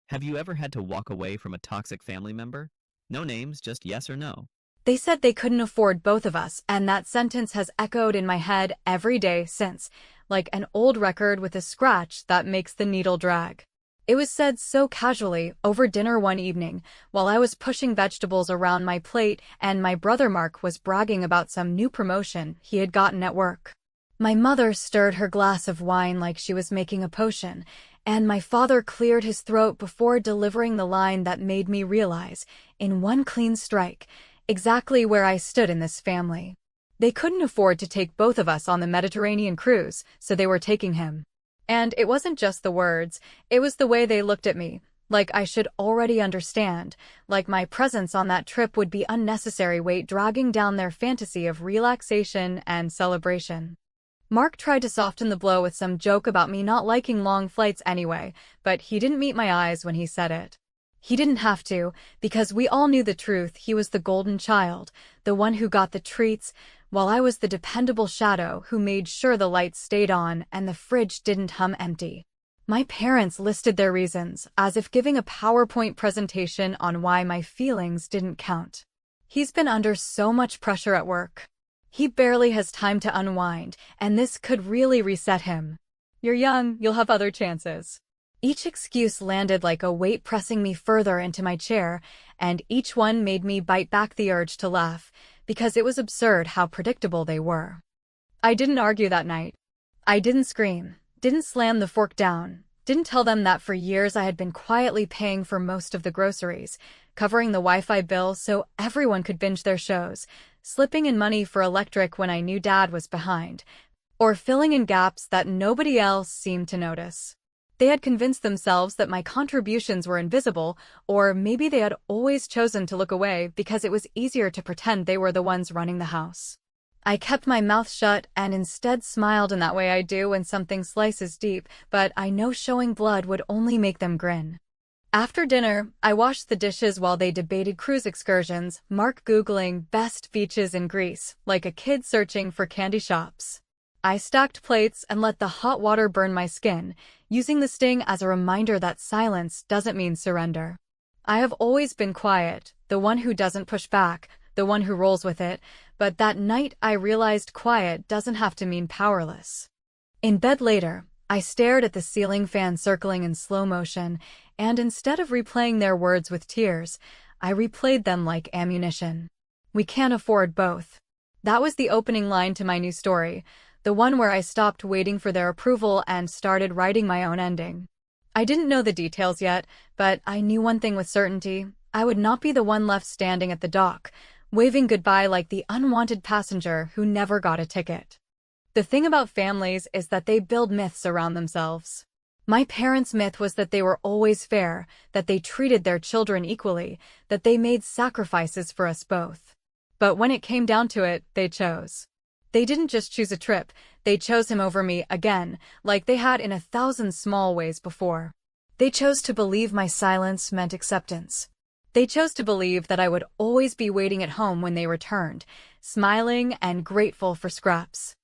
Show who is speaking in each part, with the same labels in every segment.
Speaker 1: Have you ever had to walk away from a toxic family member? No names, just yes or no.
Speaker 2: They said they couldn't afford both of us, and that sentence has echoed in my head every day since, like an old record with a scratch that makes the needle drag. It was said so casually over dinner one evening while I was pushing vegetables around my plate and my brother Mark was bragging about some new promotion he had gotten at work. My mother stirred her glass of wine like she was making a potion, and my father cleared his throat before delivering the line that made me realize, in one clean strike, exactly where I stood in this family. They couldn't afford to take both of us on the Mediterranean cruise, so they were taking him. And it wasn't just the words, it was the way they looked at me, like I should already understand, like my presence on that trip would be unnecessary weight dragging down their fantasy of relaxation and celebration. Mark tried to soften the blow with some joke about me not liking long flights anyway, but he didn't meet my eyes when he said it. He didn't have to, because we all knew the truth. He was the golden child, the one who got the treats, while I was the dependable shadow who made sure the lights stayed on and the fridge didn't hum empty. My parents listed their reasons, as if giving a PowerPoint presentation on why my feelings didn't count. He's been under so much pressure at work. He barely has time to unwind, and this could really reset him. You're young, you'll have other chances. Each excuse landed like a weight pressing me further into my chair, and each one made me bite back the urge to laugh, because it was absurd how predictable they were. I didn't argue that night. I didn't scream, didn't slam the fork down, didn't tell them that for years I had been quietly paying for most of the groceries, covering the Wi-Fi bill so everyone could binge their shows, slipping in money for electric when I knew Dad was behind, or filling in gaps that nobody else seemed to notice. They had convinced themselves that my contributions were invisible, or maybe they had always chosen to look away because it was easier to pretend they were the ones running the house. I kept my mouth shut and instead smiled in that way I do when something slices deep, but I know showing blood would only make them grin. After dinner, I washed the dishes while they debated cruise excursions, Mark Googling best beaches in Greece, like a kid searching for candy shops. I stacked plates and let the hot water burn my skin, using the sting as a reminder that silence doesn't mean surrender. I have always been quiet, the one who doesn't push back, the one who rolls with it, but that night I realized quiet doesn't have to mean powerless. In bed later, I stared at the ceiling fan circling in slow motion, and instead of replaying their words with tears, I replayed them like ammunition. We can't afford both. That was the opening line to my new story, the one where I stopped waiting for their approval and started writing my own ending. I didn't know the details yet, but I knew one thing with certainty. I would not be the one left standing at the dock, waving goodbye like the unwanted passenger who never got a ticket. The thing about families is that they build myths around themselves. My parents' myth was that they were always fair, that they treated their children equally, that they made sacrifices for us both. But when it came down to it, they chose. They didn't just choose a trip, they chose him over me again, like they had in 1,000 small ways before. They chose to believe my silence meant acceptance. They chose to believe that I would always be waiting at home when they returned, smiling and grateful for scraps.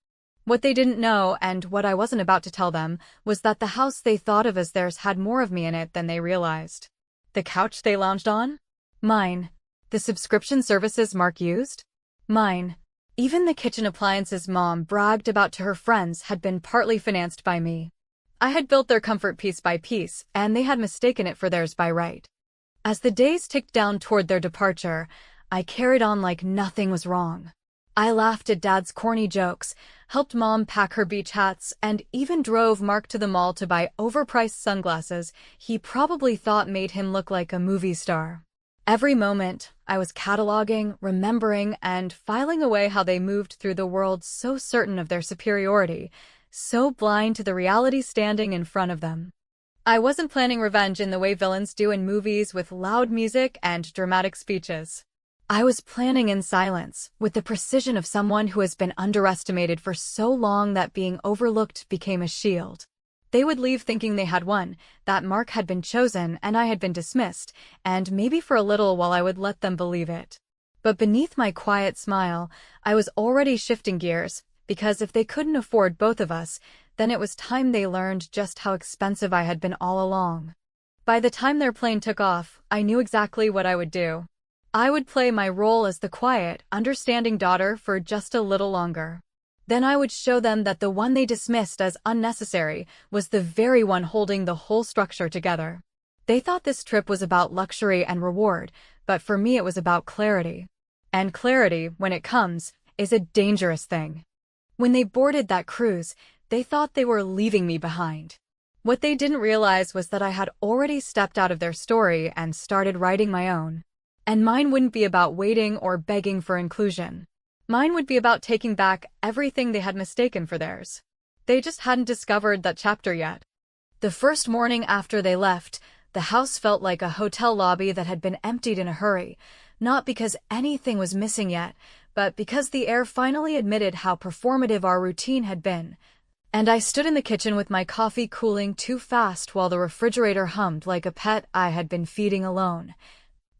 Speaker 2: What they didn't know, and what I wasn't about to tell them, was that the house they thought of as theirs had more of me in it than they realized. The couch they lounged on? Mine. The subscription services Mark used? Mine. Even the kitchen appliances Mom bragged about to her friends had been partly financed by me. I had built their comfort piece by piece, and they had mistaken it for theirs by right. As the days ticked down toward their departure, I carried on like nothing was wrong. I laughed at Dad's corny jokes, helped Mom pack her beach hats, and even drove Mark to the mall to buy overpriced sunglasses he probably thought made him look like a movie star. Every moment, I was cataloging, remembering, and filing away how they moved through the world so certain of their superiority, so blind to the reality standing in front of them. I wasn't planning revenge in the way villains do in movies with loud music and dramatic speeches. I was planning in silence, with the precision of someone who has been underestimated for so long that being overlooked became a shield. They would leave thinking they had won, that Mark had been chosen and I had been dismissed, and maybe for a little while I would let them believe it. But beneath my quiet smile, I was already shifting gears, because if they couldn't afford both of us, then it was time they learned just how expensive I had been all along. By the time their plane took off, I knew exactly what I would do. I would play my role as the quiet, understanding daughter for just a little longer. Then I would show them that the one they dismissed as unnecessary was the very one holding the whole structure together. They thought this trip was about luxury and reward, but for me it was about clarity. And clarity, when it comes, is a dangerous thing. When they boarded that cruise, they thought they were leaving me behind. What they didn't realize was that I had already stepped out of their story and started writing my own. And mine wouldn't be about waiting or begging for inclusion. Mine would be about taking back everything they had mistaken for theirs. They just hadn't discovered that chapter yet. The first morning after they left, the house felt like a hotel lobby that had been emptied in a hurry, not because anything was missing yet, but because the air finally admitted how performative our routine had been. And I stood in the kitchen with my coffee cooling too fast while the refrigerator hummed like a pet I had been feeding alone,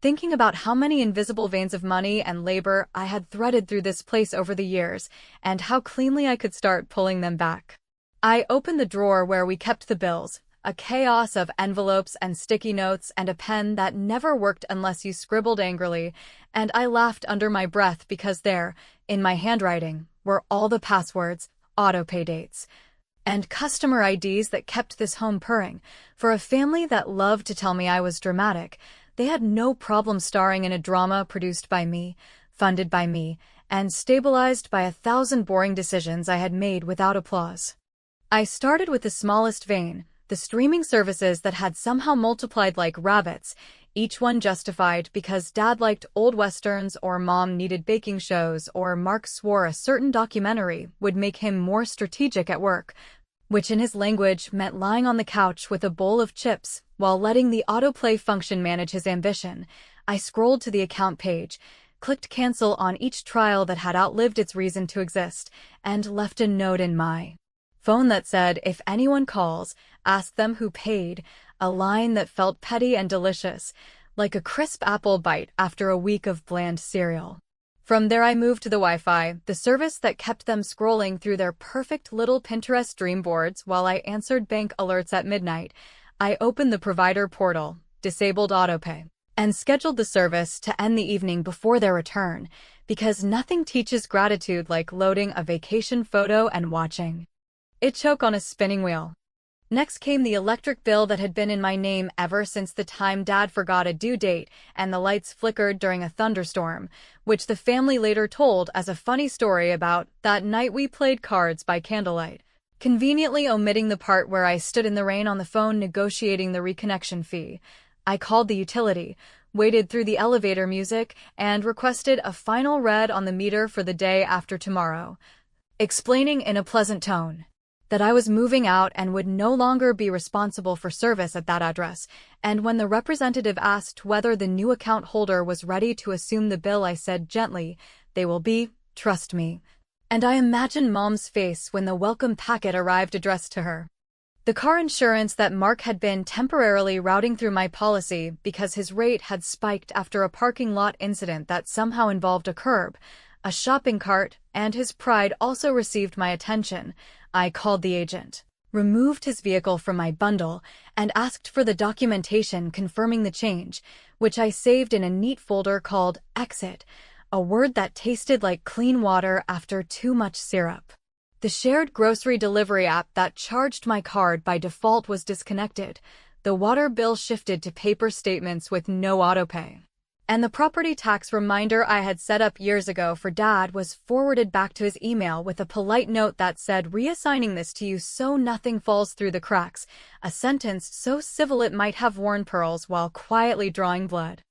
Speaker 2: thinking about how many invisible veins of money and labor I had threaded through this place over the years, and how cleanly I could start pulling them back. I opened the drawer where we kept the bills, a chaos of envelopes and sticky notes and a pen that never worked unless you scribbled angrily, and I laughed under my breath because there, in my handwriting, were all the passwords, auto-pay dates, and customer IDs that kept this home purring. For a family that loved to tell me I was dramatic, they had no problem starring in a drama produced by me, funded by me, and stabilized by 1,000 boring decisions I had made without applause. I started with the smallest vein, the streaming services that had somehow multiplied like rabbits, each one justified because Dad liked old westerns or Mom needed baking shows or Mark swore a certain documentary would make him more strategic at work, which in his language meant lying on the couch with a bowl of chips while letting the autoplay function manage his ambition. I scrolled to the account page, clicked cancel on each trial that had outlived its reason to exist, and left a note in my phone that said, if anyone calls, ask them who paid, a line that felt petty and delicious, like a crisp apple bite after a week of bland cereal. From there I moved to the Wi-Fi, the service that kept them scrolling through their perfect little Pinterest dream boards while I answered bank alerts at midnight. I opened the provider portal, disabled autopay, and scheduled the service to end the evening before their return, because nothing teaches gratitude like loading a vacation photo and watching it choke on a spinning wheel. Next came the electric bill that had been in my name ever since the time Dad forgot a due date and the lights flickered during a thunderstorm, which the family later told as a funny story about that night we played cards by candlelight, conveniently omitting the part where I stood in the rain on the phone negotiating the reconnection fee. I called the utility, waited through the elevator music, and requested a final read on the meter for the day after tomorrow, explaining in a pleasant tone that I was moving out and would no longer be responsible for service at that address, and when the representative asked whether the new account holder was ready to assume the bill I said gently, they will be, trust me. And I imagined Mom's face when the welcome packet arrived addressed to her. The car insurance that Mark had been temporarily routing through my policy because his rate had spiked after a parking lot incident that somehow involved a curb, a shopping cart, and his pride also received my attention. I called the agent, removed his vehicle from my bundle, and asked for the documentation confirming the change, which I saved in a neat folder called Exit, a word that tasted like clean water after too much syrup. The shared grocery delivery app that charged my card by default was disconnected. The water bill shifted to paper statements with no autopay. And the property tax reminder I had set up years ago for Dad was forwarded back to his email with a polite note that said, reassigning this to you so nothing falls through the cracks, a sentence so civil it might have worn pearls while quietly drawing blood.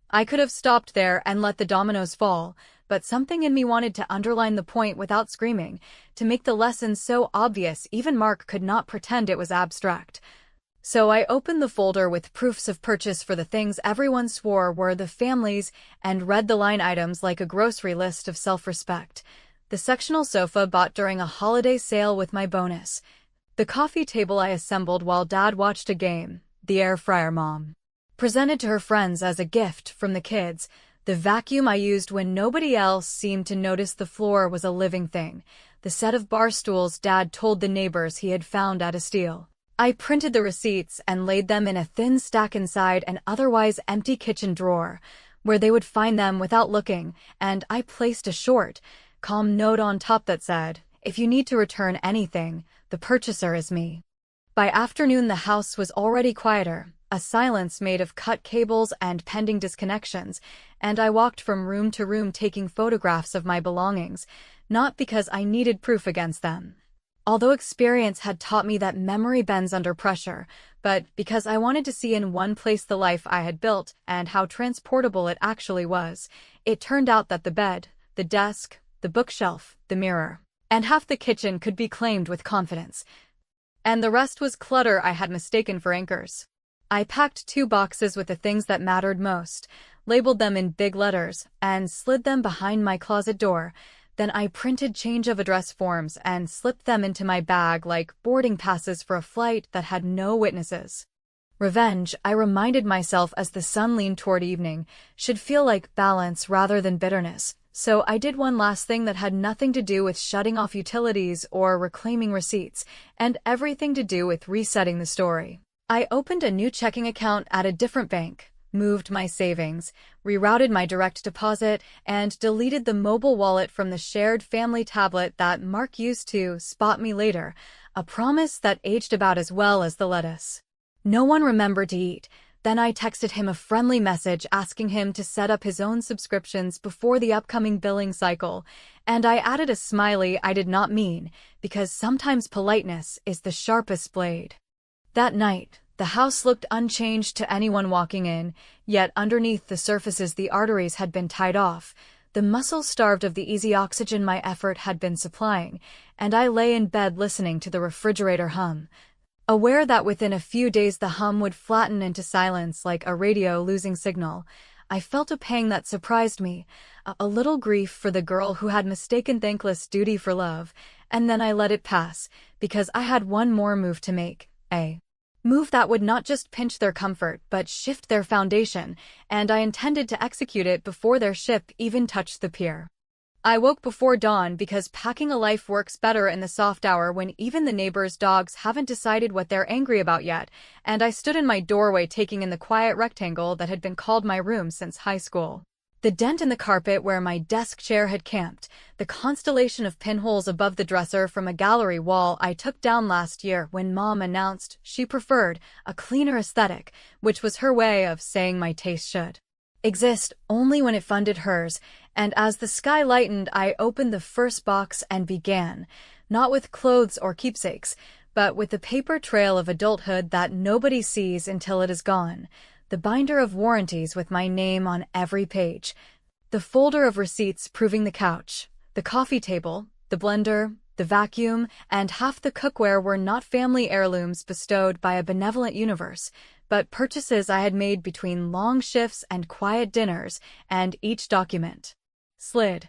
Speaker 2: I could have stopped there and let the dominoes fall, but something in me wanted to underline the point without screaming, to make the lesson so obvious even Mark could not pretend it was abstract. So I opened the folder with proofs of purchase for the things everyone swore were the family's and read the line items like a grocery list of self-respect. The sectional sofa bought during a holiday sale with my bonus. The coffee table I assembled while Dad watched a game. The air fryer Mom presented to her friends as a gift from the kids. The vacuum I used when nobody else seemed to notice the floor was a living thing. The set of bar stools Dad told the neighbors he had found at a steal I printed the receipts and laid them in a thin stack inside an otherwise empty kitchen drawer, where they would find them without looking, and I placed a short, calm note on top that said, "If you need to return anything, the purchaser is me." By afternoon the house was already quieter, a silence made of cut cables and pending disconnections, and I walked from room to room taking photographs of my belongings, not because I needed proof against them. Although experience had taught me that memory bends under pressure, but because I wanted to see in one place the life I had built and how transportable it actually was. It turned out that the bed, the desk, the bookshelf, the mirror, and half the kitchen could be claimed with confidence. And the rest was clutter I had mistaken for anchors. I packed 2 boxes with the things that mattered most, labeled them in big letters, and slid them behind my closet door. Then I printed change of address forms and slipped them into my bag like boarding passes for a flight that had no witnesses. Revenge, I reminded myself as the sun leaned toward evening, should feel like balance rather than bitterness. So I did one last thing that had nothing to do with shutting off utilities or reclaiming receipts, and everything to do with resetting the story. I opened a new checking account at a different bank, moved my savings, rerouted my direct deposit, and deleted the mobile wallet from the shared family tablet that Mark used to spot me later, a promise that aged about as well as the lettuce. No one remembered to eat. Then I texted him a friendly message asking him to set up his own subscriptions before the upcoming billing cycle, and I added a smiley I did not mean, because sometimes politeness is the sharpest blade. That night, the house looked unchanged to anyone walking in, yet underneath the surfaces the arteries had been tied off, the muscles starved of the easy oxygen my effort had been supplying, and I lay in bed listening to the refrigerator hum, aware that within a few days the hum would flatten into silence like a radio losing signal. I felt a pang that surprised me, a little grief for the girl who had mistaken thankless duty for love, and then I let it pass, because I had one more move to make, a move that would not just pinch their comfort but shift their foundation, and I intended to execute it before their ship even touched the pier. I woke before dawn because packing a life works better in the soft hour when even the neighbors' dogs haven't decided what they're angry about yet, and I stood in my doorway taking in the quiet rectangle that had been called my room since high school. The dent in the carpet where my desk chair had camped, the constellation of pinholes above the dresser from a gallery wall I took down last year when Mom announced she preferred a cleaner aesthetic, which was her way of saying my taste should exist only when it funded hers, and as the sky lightened I opened the first box and began, not with clothes or keepsakes, but with the paper trail of adulthood that nobody sees until it is gone, the binder of warranties with my name on every page, the folder of receipts proving the couch, the coffee table, the blender, the vacuum, and half the cookware were not family heirlooms bestowed by a benevolent universe, but purchases I had made between long shifts and quiet dinners, and each document slid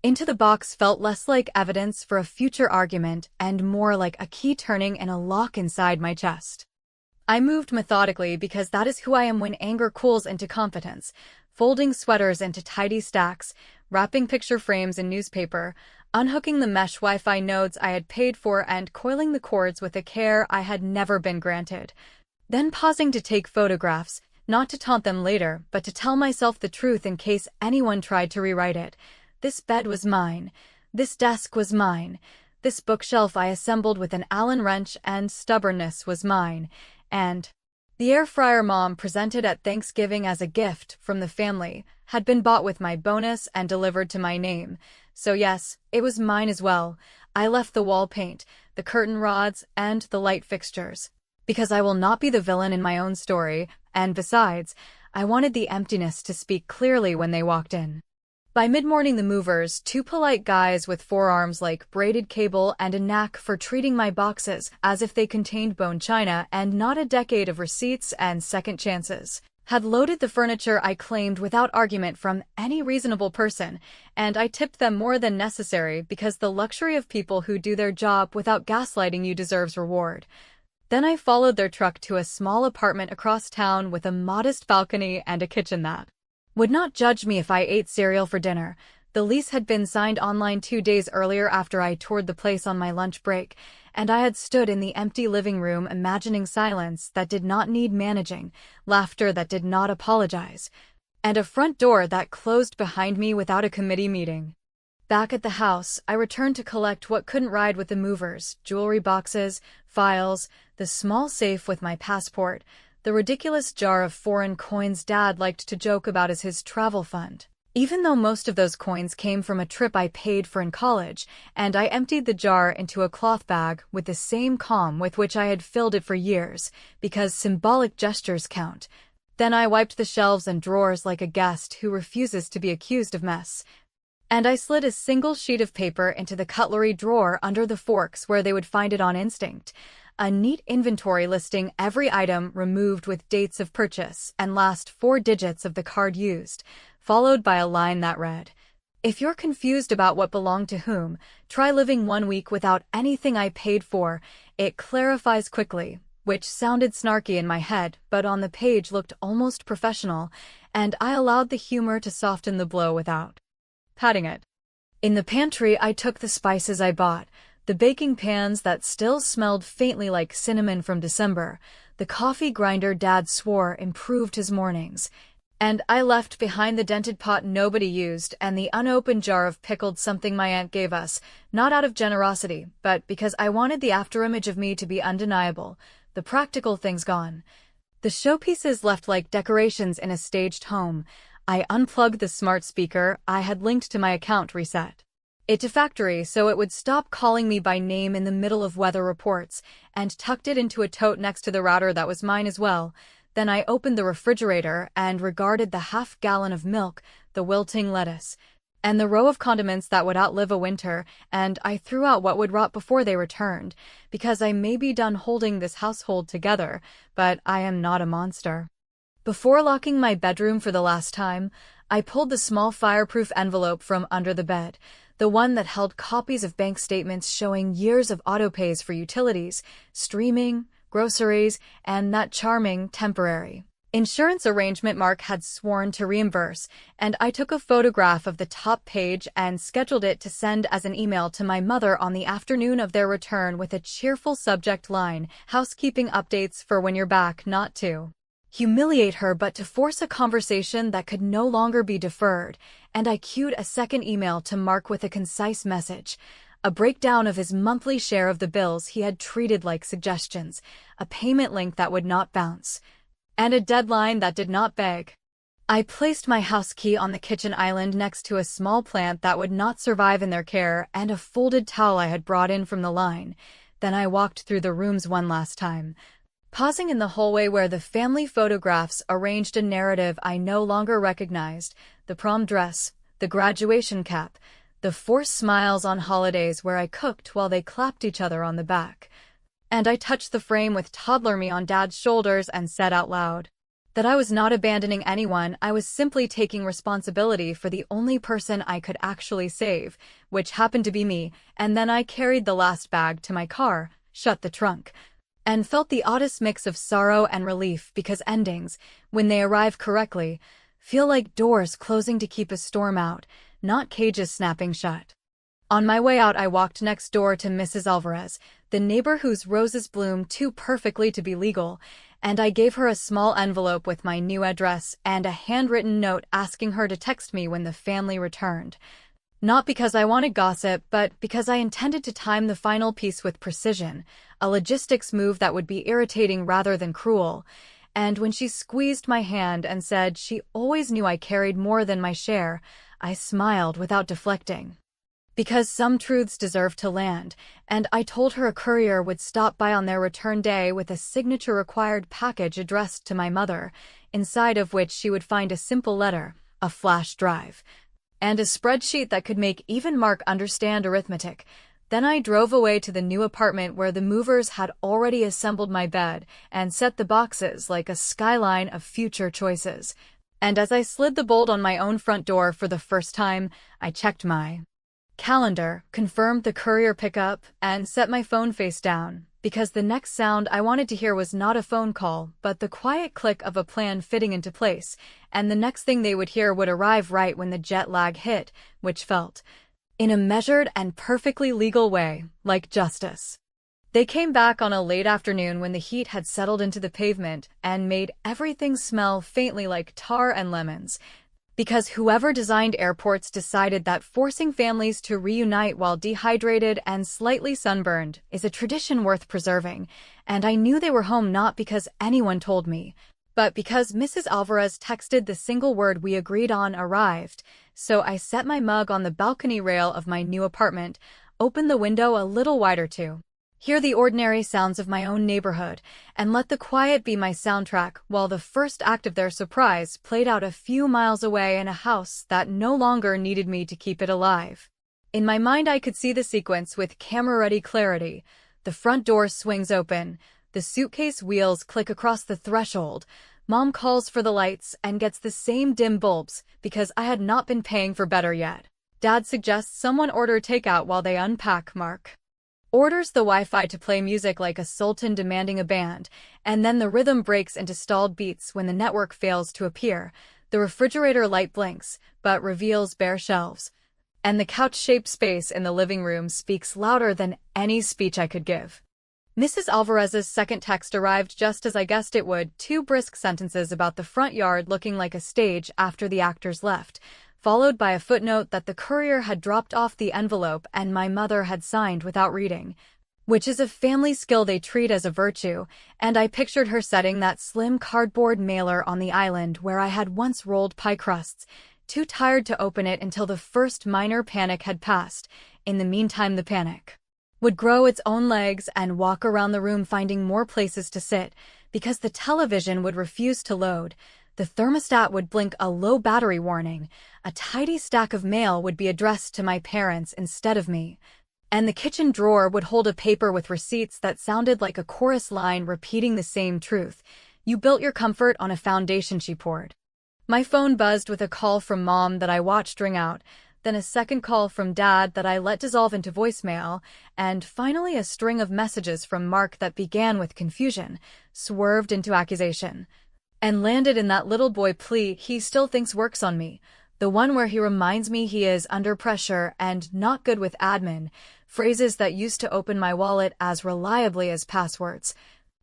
Speaker 2: into the box felt less like evidence for a future argument and more like a key turning in a lock inside my chest. I moved methodically because that is who I am when anger cools into competence, folding sweaters into tidy stacks, wrapping picture frames in newspaper, unhooking the mesh Wi-Fi nodes I had paid for and coiling the cords with a care I had never been granted. Then pausing to take photographs, not to taunt them later, but to tell myself the truth in case anyone tried to rewrite it. This bed was mine. This desk was mine. This bookshelf I assembled with an Allen wrench and stubbornness was mine. And the air fryer Mom presented at Thanksgiving as a gift from the family had been bought with my bonus and delivered to my name. So yes, it was mine as well. I left the wall paint, the curtain rods, and the light fixtures, because I will not be the villain in my own story, and besides, I wanted the emptiness to speak clearly when they walked in. By mid-morning the movers, 2 polite guys with forearms like braided cable and a knack for treating my boxes as if they contained bone china and not a decade of receipts and second chances, had loaded the furniture I claimed without argument from any reasonable person, and I tipped them more than necessary because the luxury of people who do their job without gaslighting you deserves reward. Then I followed their truck to a small apartment across town with a modest balcony and a kitchen that would not judge me if I ate cereal for dinner. The lease had been signed online 2 days earlier after I toured the place on my lunch break, and I had stood in the empty living room imagining silence that did not need managing, laughter that did not apologize, and a front door that closed behind me without a committee meeting. Back at the house, I returned to collect what couldn't ride with the movers: jewelry boxes, files, the small safe with my passport, the ridiculous jar of foreign coins Dad liked to joke about as his travel fund. Even though most of those coins came from a trip I paid for in college, and I emptied the jar into a cloth bag with the same calm with which I had filled it for years, because symbolic gestures count. Then I wiped the shelves and drawers like a guest who refuses to be accused of mess. And I slid a single sheet of paper into the cutlery drawer under the forks where they would find it on instinct. A neat inventory listing every item removed with dates of purchase and last 4 digits of the card used, followed by a line that read, "If you're confused about what belonged to whom, try living 1 week without anything I paid for. It clarifies quickly," which sounded snarky in my head, but on the page looked almost professional, and I allowed the humor to soften the blow without patting it. In the pantry, I took the spices I bought, the baking pans that still smelled faintly like cinnamon from December, the coffee grinder Dad swore improved his mornings, and I left behind the dented pot nobody used and the unopened jar of pickled something my aunt gave us, not out of generosity, but because I wanted the afterimage of me to be undeniable, the practical things gone. The showpieces left like decorations in a staged home. I unplugged the smart speaker I had linked to my account, reset it to factory so it would stop calling me by name in the middle of weather reports, and tucked it into a tote next to the router that was mine as well. Then I opened the refrigerator and regarded the half-gallon of milk, the wilting lettuce, and the row of condiments that would outlive a winter, and I threw out what would rot before they returned, because I may be done holding this household together, but I am not a monster. Before locking my bedroom for the last time, I pulled the small fireproof envelope from under the bed, the one that held copies of bank statements showing years of autopays for utilities, streaming, groceries, and that charming, temporary insurance arrangement Mark had sworn to reimburse, and I took a photograph of the top page and scheduled it to send as an email to my mother on the afternoon of their return with a cheerful subject line: "Housekeeping updates for when you're back," not to humiliate her but to force a conversation that could no longer be deferred, and I queued a second email to Mark with a concise message, a breakdown of his monthly share of the bills he had treated like suggestions, a payment link that would not bounce, and a deadline that did not beg. I placed my house key on the kitchen island next to a small plant that would not survive in their care and a folded towel I had brought in from the line. Then I walked through the rooms one last time, pausing in the hallway where the family photographs arranged a narrative I no longer recognized: the prom dress, the graduation cap, the forced smiles on holidays where I cooked while they clapped each other on the back. And I touched the frame with toddler me on Dad's shoulders and said out loud that I was not abandoning anyone, I was simply taking responsibility for the only person I could actually save, which happened to be me. And then I carried the last bag to my car, shut the trunk, and felt the oddest mix of sorrow and relief, because endings, when they arrive correctly, feel like doors closing to keep a storm out, not cages snapping shut. On my way out, I walked next door to Mrs. Alvarez, the neighbor whose roses bloom too perfectly to be legal, and I gave her a small envelope with my new address and a handwritten note asking her to text me when the family returned. Not because I wanted gossip, but because I intended to time the final piece with precision, a logistics move that would be irritating rather than cruel. And when she squeezed my hand and said she always knew I carried more than my share, I smiled without deflecting. Because some truths deserve to land, and I told her a courier would stop by on their return day with a signature-required package addressed to my mother, inside of which she would find a simple letter, a flash drive, and a spreadsheet that could make even Mark understand arithmetic. Then I drove away to the new apartment where the movers had already assembled my bed and set the boxes like a skyline of future choices. And as I slid the bolt on my own front door for the first time, I checked my calendar, confirmed the courier pickup, and set my phone face down, because the next sound I wanted to hear was not a phone call, but the quiet click of a plan fitting into place, and the next thing they would hear would arrive right when the jet lag hit, which felt, in a measured and perfectly legal way, like justice. They came back on a late afternoon when the heat had settled into the pavement and made everything smell faintly like tar and lemons. Because whoever designed airports decided that forcing families to reunite while dehydrated and slightly sunburned is a tradition worth preserving, and I knew they were home not because anyone told me, but because Mrs. Alvarez texted the single word we agreed on arrived. So I set my mug on the balcony rail of my new apartment, opened the window a little wider to hear the ordinary sounds of my own neighborhood, and let the quiet be my soundtrack while the first act of their surprise played out a few miles away in a house that no longer needed me to keep it alive. In my mind I could see the sequence with camera-ready clarity. The front door swings open, the suitcase wheels click across the threshold, Mom calls for the lights and gets the same dim bulbs because I had not been paying for better yet. Dad suggests someone order takeout while they unpack. Mark orders the Wi-Fi to play music like a sultan demanding a band, and then the rhythm breaks into stalled beats when the network fails to appear. The refrigerator light blinks, but reveals bare shelves, and the couch-shaped space in the living room speaks louder than any speech I could give. Mrs. Alvarez's second text arrived just as I guessed it would, 2 brisk sentences about the front yard looking like a stage after the actors left, followed by a footnote that the courier had dropped off the envelope and my mother had signed without reading, which is a family skill they treat as a virtue, and I pictured her setting that slim cardboard mailer on the island where I had once rolled pie crusts, too tired to open it until the first minor panic had passed. In the meantime, the panic would grow its own legs and walk around the room finding more places to sit, because the television would refuse to load. The thermostat would blink a low battery warning, a tidy stack of mail would be addressed to my parents instead of me, and the kitchen drawer would hold a paper with receipts that sounded like a chorus line repeating the same truth. You built your comfort on a foundation she poured. My phone buzzed with a call from Mom that I watched ring out, then a second call from Dad that I let dissolve into voicemail, and finally a string of messages from Mark that began with confusion, swerved into accusation, and landed in that little boy plea he still thinks works on me, the one where he reminds me he is under pressure and not good with admin, phrases that used to open my wallet as reliably as passwords,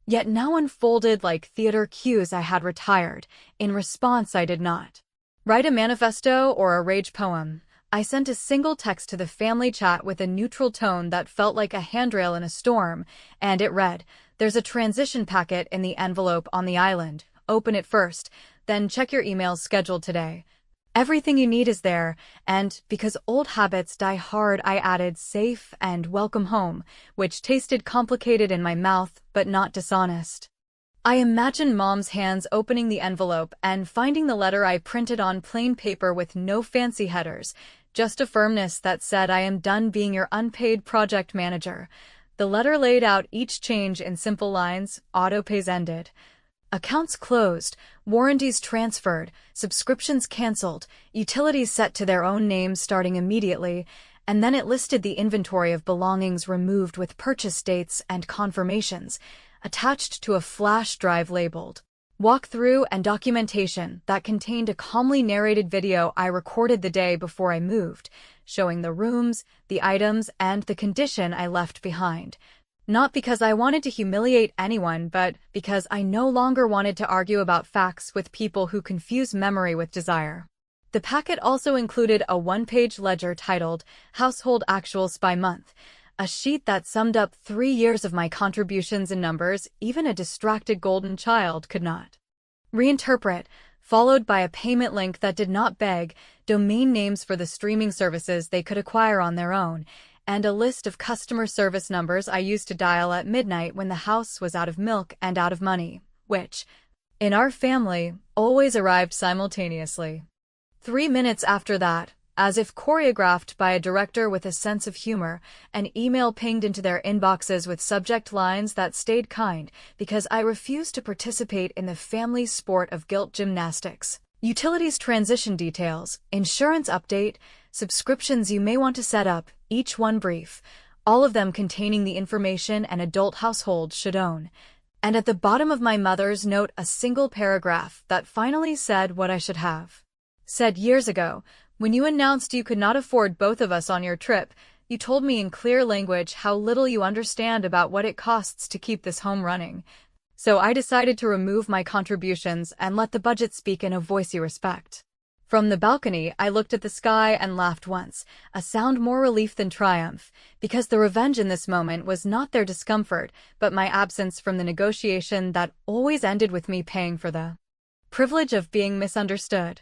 Speaker 2: yet now unfolded like theater cues I had retired. In response, I did not write a manifesto or a rage poem. I sent a single text to the family chat with a neutral tone that felt like a handrail in a storm, and it read, "There's a transition packet in the envelope on the island. Open it first, then check your emails scheduled today. Everything you need is there," and because old habits die hard, I added safe and welcome home, which tasted complicated in my mouth but not dishonest. I imagined Mom's hands opening the envelope and finding the letter I printed on plain paper with no fancy headers, just a firmness that said, "I am done being your unpaid project manager." The letter laid out each change in simple lines: auto-pays ended, accounts closed, warranties transferred, subscriptions canceled, utilities set to their own names starting immediately, and then it listed the inventory of belongings removed with purchase dates and confirmations, attached to a flash drive labeled walkthrough and documentation that contained a calmly narrated video I recorded the day before I moved, showing the rooms, the items, and the condition I left behind. Not because I wanted to humiliate anyone, but because I no longer wanted to argue about facts with people who confuse memory with desire. The packet also included a one-page ledger titled Household Actuals by Month, a sheet that summed up 3 years of my contributions in numbers even a distracted golden child could not reinterpret, followed by a payment link that did not beg, domain names for the streaming services they could acquire on their own, and a list of customer service numbers I used to dial at midnight when the house was out of milk and out of money, which, in our family, always arrived simultaneously. 3 minutes after that, as if choreographed by a director with a sense of humor, an email pinged into their inboxes with subject lines that stayed kind because I refused to participate in the family sport of guilt gymnastics. Utilities transition details, insurance update, subscriptions you may want to set up, each one brief, all of them containing the information an adult household should own. And at the bottom of my mother's note, a single paragraph that finally said what I should have said years ago. When you announced you could not afford both of us on your trip, You told me in clear language how little you understand about what it costs to keep this home running. So I decided to remove my contributions and let the budget speak in a voice you respect. From the balcony, I looked at the sky and laughed once, a sound more relief than triumph, because the revenge in this moment was not their discomfort, but my absence from the negotiation that always ended with me paying for the privilege of being misunderstood.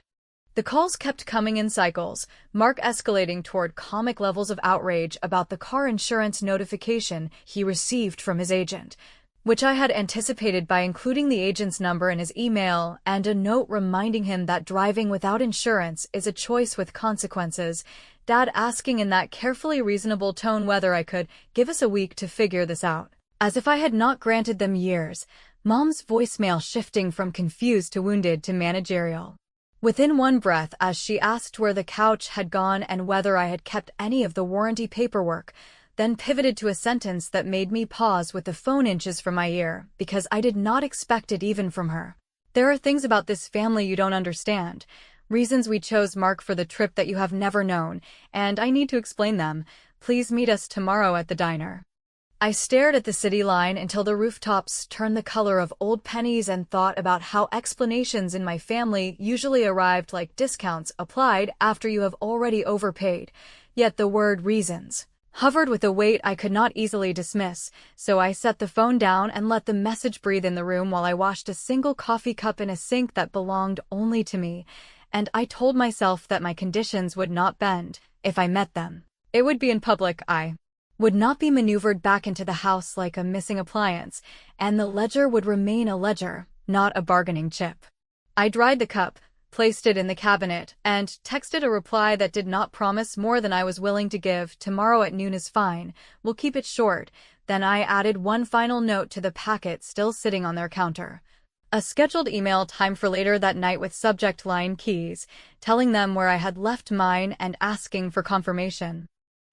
Speaker 2: The calls kept coming in cycles, Mark escalating toward comic levels of outrage about the car insurance notification he received from his agent, which I had anticipated by including the agent's number in his email and a note reminding him that driving without insurance is a choice with consequences, Dad asking in that carefully reasonable tone whether I could give us a week to figure this out. As if I had not granted them years, Mom's voicemail shifting from confused to wounded to managerial. Within one breath, as she asked where the couch had gone and whether I had kept any of the warranty paperwork, then pivoted to a sentence that made me pause with the phone inches from my ear, because I did not expect it even from her. There are things about this family you don't understand, reasons we chose Mark for the trip that you have never known, and I need to explain them. Please meet us tomorrow at the diner. I stared at the city line until the rooftops turned the color of old pennies and thought about how explanations in my family usually arrived like discounts applied after you have already overpaid, yet the word reasons hovered with a weight I could not easily dismiss, so I set the phone down and let the message breathe in the room while I washed a single coffee cup in a sink that belonged only to me, and I told myself that my conditions would not bend. If I met them, it would be in public. I would not be maneuvered back into the house like a missing appliance, and the ledger would remain a ledger, not a bargaining chip. I dried the cup, placed it in the cabinet, and texted a reply that did not promise more than I was willing to give. Tomorrow at noon is fine, we'll keep it short. Then I added one final note to the packet still sitting on their counter. A scheduled email time for later that night with subject line keys, telling them where I had left mine and asking for confirmation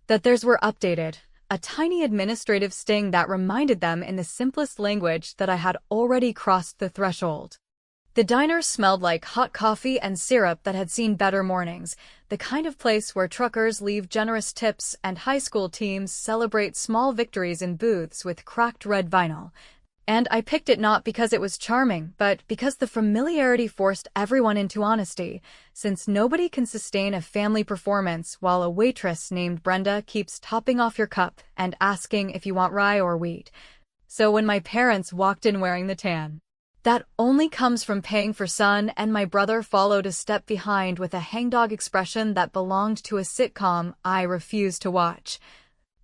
Speaker 2: that theirs were updated. A tiny administrative sting that reminded them in the simplest language that I had already crossed the threshold. The diner smelled like hot coffee and syrup that had seen better mornings, the kind of place where truckers leave generous tips and high school teams celebrate small victories in booths with cracked red vinyl. And I picked it not because it was charming, but because the familiarity forced everyone into honesty, since nobody can sustain a family performance while a waitress named Brenda keeps topping off your cup and asking if you want rye or wheat. So when my parents walked in wearing the tan that only comes from paying for son, and my brother followed a step behind with a hangdog expression that belonged to a sitcom I refused to watch,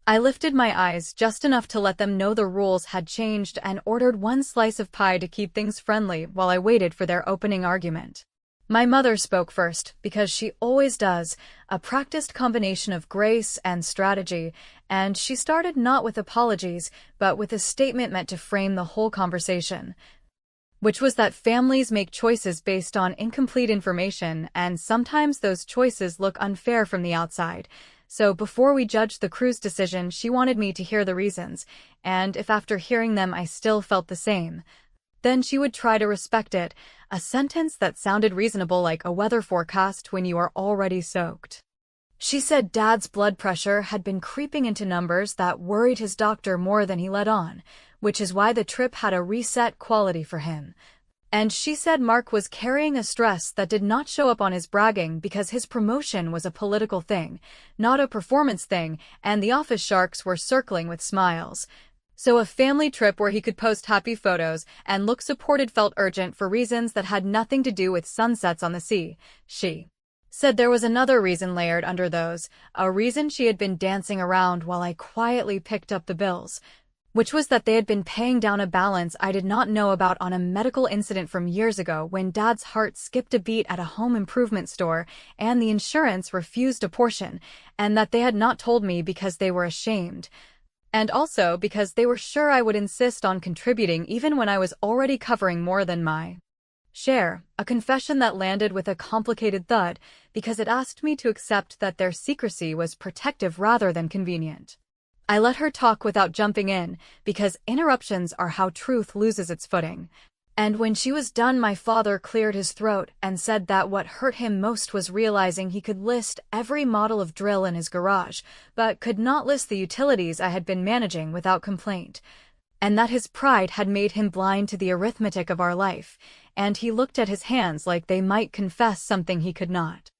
Speaker 2: I lifted my eyes just enough to let them know the rules had changed and ordered one slice of pie to keep things friendly while I waited for their opening argument. My mother spoke first, because she always does, a practiced combination of grace and strategy, and she started not with apologies, but with a statement meant to frame the whole conversation, which was that families make choices based on incomplete information, and sometimes those choices look unfair from the outside. So before we judged the cruise decision, she wanted me to hear the reasons, and if after hearing them I still felt the same, then she would try to respect it, a sentence that sounded reasonable like a weather forecast when you are already soaked. She said Dad's blood pressure had been creeping into numbers that worried his doctor more than he let on, which is why the trip had a reset quality for him. And she said Mark was carrying a stress that did not show up on his bragging because his promotion was a political thing, not a performance thing, and the office sharks were circling with smiles. So a family trip where he could post happy photos and look supported felt urgent for reasons that had nothing to do with sunsets on the sea. She said there was another reason layered under those, a reason she had been dancing around while I quietly picked up the bills, which was that they had been paying down a balance I did not know about on a medical incident from years ago when Dad's heart skipped a beat at a home improvement store and the insurance refused a portion, and that they had not told me because they were ashamed, and also because they were sure I would insist on contributing even when I was already covering more than my share, a confession that landed with a complicated thud because it asked me to accept that their secrecy was protective rather than convenient. I let her talk without jumping in, because interruptions are how truth loses its footing. And when she was done, my father cleared his throat and said that what hurt him most was realizing he could list every model of drill in his garage, but could not list the utilities I had been managing without complaint, and that his pride had made him blind to the arithmetic of our life, and he looked at his hands like they might confess something he could not.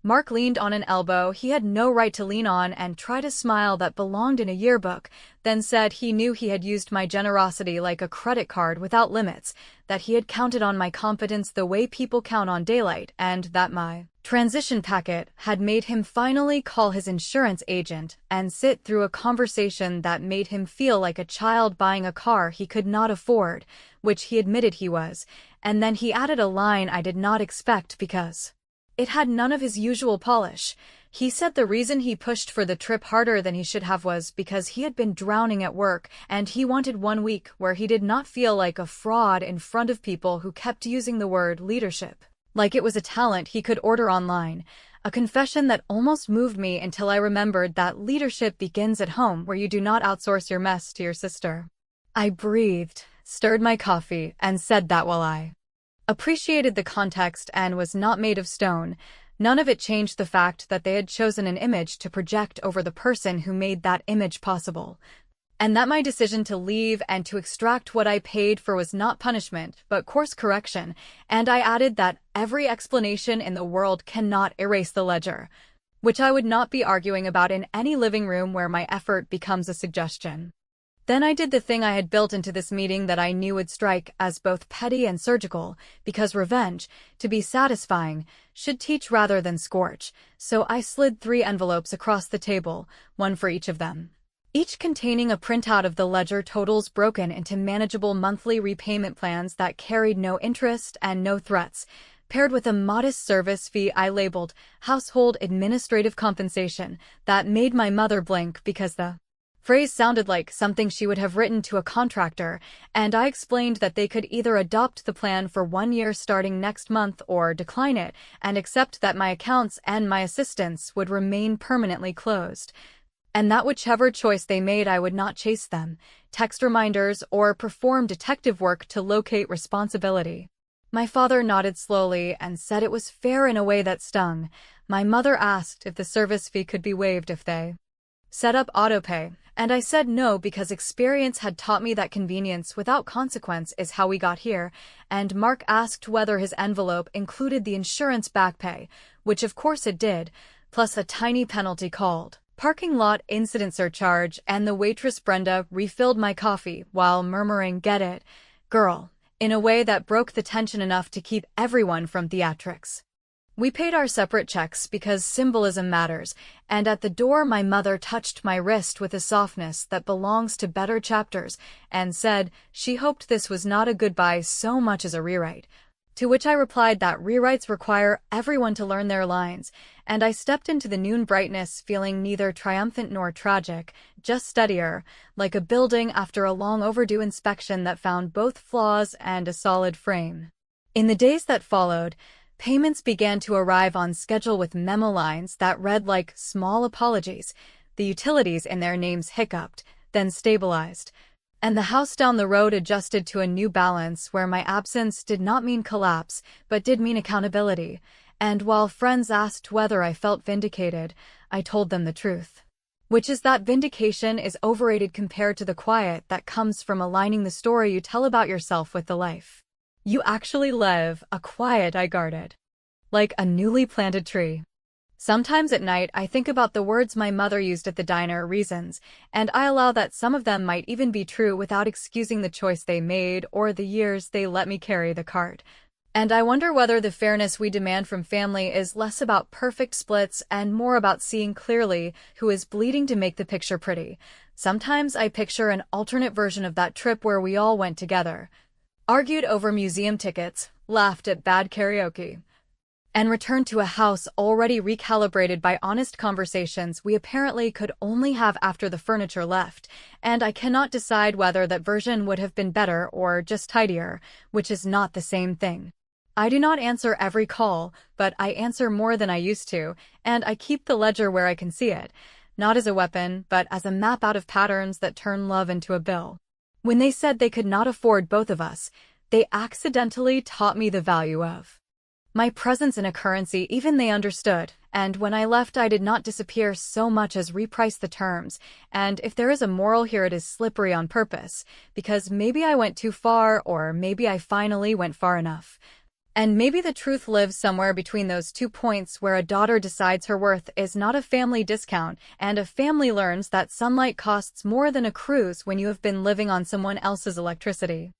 Speaker 2: Mark leaned on an elbow he had no right to lean on and tried a smile that belonged in a yearbook, then said he knew he had used my generosity like a credit card without limits, that he had counted on my confidence the way people count on daylight, and that my transition packet had made him finally call his insurance agent and sit through a conversation that made him feel like a child buying a car he could not afford, which he admitted he was, and then he added a line I did not expect because it had none of his usual polish. He said the reason he pushed for the trip harder than he should have was because he had been drowning at work, and he wanted 1 week where he did not feel like a fraud in front of people who kept using the word leadership like it was a talent he could order online. A confession that almost moved me until I remembered that leadership begins at home, where you do not outsource your mess to your sister. I breathed, stirred my coffee, and said that while I appreciated the context and was not made of stone, none of it changed the fact that they had chosen an image to project over the person who made that image possible, and that my decision to leave and to extract what I paid for was not punishment, but course correction, and I added that every explanation in the world cannot erase the ledger, which I would not be arguing about in any living room where my effort becomes a suggestion. Then I did the thing I had built into this meeting that I knew would strike as both petty and surgical, because revenge, to be satisfying, should teach rather than scorch, so I slid 3 envelopes across the table, one for each of them, each containing a printout of the ledger totals broken into manageable monthly repayment plans that carried no interest and no threats, paired with a modest service fee I labeled household administrative compensation that made my mother blink because the phrase sounded like something she would have written to a contractor, and I explained that they could either adopt the plan for 1 year starting next month or decline it and accept that my accounts and my assistants would remain permanently closed, and that whichever choice they made I would not chase them, text reminders, or perform detective work to locate responsibility. My father nodded slowly and said it was fair in a way that stung. My mother asked if the service fee could be waived if they set up autopay, and I said no because experience had taught me that convenience without consequence is how we got here, and Mark asked whether his envelope included the insurance back pay, which of course it did, plus a tiny penalty called parking lot incident surcharge, and the waitress Brenda refilled my coffee while murmuring, "Get it, girl," in a way that broke the tension enough to keep everyone from theatrics. We paid our separate checks because symbolism matters, and at the door my mother touched my wrist with a softness that belongs to better chapters and said she hoped this was not a goodbye so much as a rewrite, to which I replied that rewrites require everyone to learn their lines, and I stepped into the noon brightness feeling neither triumphant nor tragic, just steadier, like a building after a long overdue inspection that found both flaws and a solid frame. In the days that followed, payments began to arrive on schedule with memo lines that read like small apologies. The utilities in their names hiccuped, then stabilized, and the house down the road adjusted to a new balance where my absence did not mean collapse, but did mean accountability. And while friends asked whether I felt vindicated, I told them the truth, which is that vindication is overrated compared to the quiet that comes from aligning the story you tell about yourself with the life you actually live. A quiet I guarded, like a newly planted tree. Sometimes at night I think about the words my mother used at the diner, reasons, and I allow that some of them might even be true without excusing the choice they made or the years they let me carry the cart. And I wonder whether the fairness we demand from family is less about perfect splits and more about seeing clearly who is bleeding to make the picture pretty. Sometimes I picture an alternate version of that trip where we all went together, argued over museum tickets, laughed at bad karaoke, and returned to a house already recalibrated by honest conversations we apparently could only have after the furniture left, and I cannot decide whether that version would have been better or just tidier, which is not the same thing. I do not answer every call, but I answer more than I used to, and I keep the ledger where I can see it, not as a weapon, but as a map out of patterns that turn love into a bill. When they said they could not afford both of us, They accidentally taught me the value of my presence in a currency even they understood, and when I left I did not disappear so much as reprice the terms, and if there is a moral here it is slippery on purpose, because maybe I went too far or maybe I finally went far enough. And maybe the truth lives somewhere between those 2 points where a daughter decides her worth is not a family discount and a family learns that sunlight costs more than a cruise when you have been living on someone else's electricity.